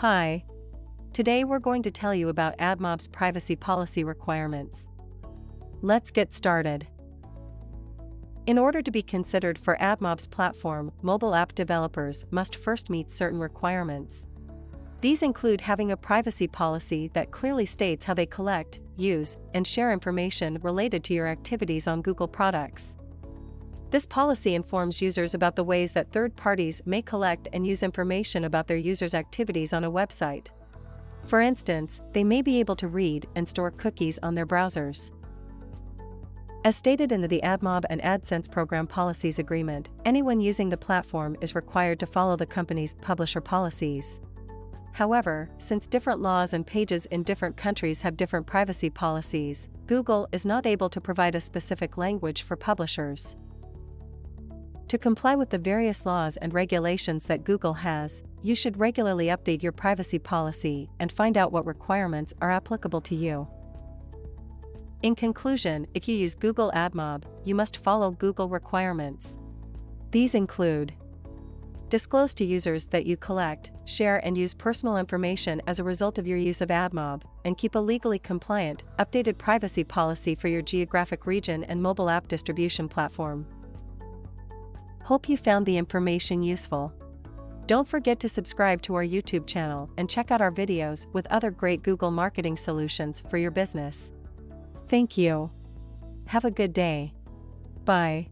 Hi. Today we're going to tell you about AdMob's privacy policy requirements. Let's get started. In order to be considered for AdMob's platform, mobile app developers must first meet certain requirements. These include having a privacy policy that clearly states how they collect, use, and share information related to your activities on Google products. This policy informs users about the ways that third parties may collect and use information about their users' activities on a website. For instance, they may be able to read and store cookies on their browsers. As stated in the AdMob and AdSense program policies agreement, anyone using the platform is required to follow the company's publisher policies. However, since different laws and pages in different countries have different privacy policies, Google is not able to provide a specific language for publishers. To comply with the various laws and regulations that Google has, you should regularly update your privacy policy and find out what requirements are applicable to you. In conclusion, if you use Google AdMob, you must follow Google requirements. These include: disclose to users that you collect, share and use personal information as a result of your use of AdMob, and keep a legally compliant, updated privacy policy for your geographic region and mobile app distribution platform. Hope you found the information useful. Don't forget to subscribe to our YouTube channel and check out our videos with other great Google marketing solutions for your business. Thank you. Have a good day. Bye.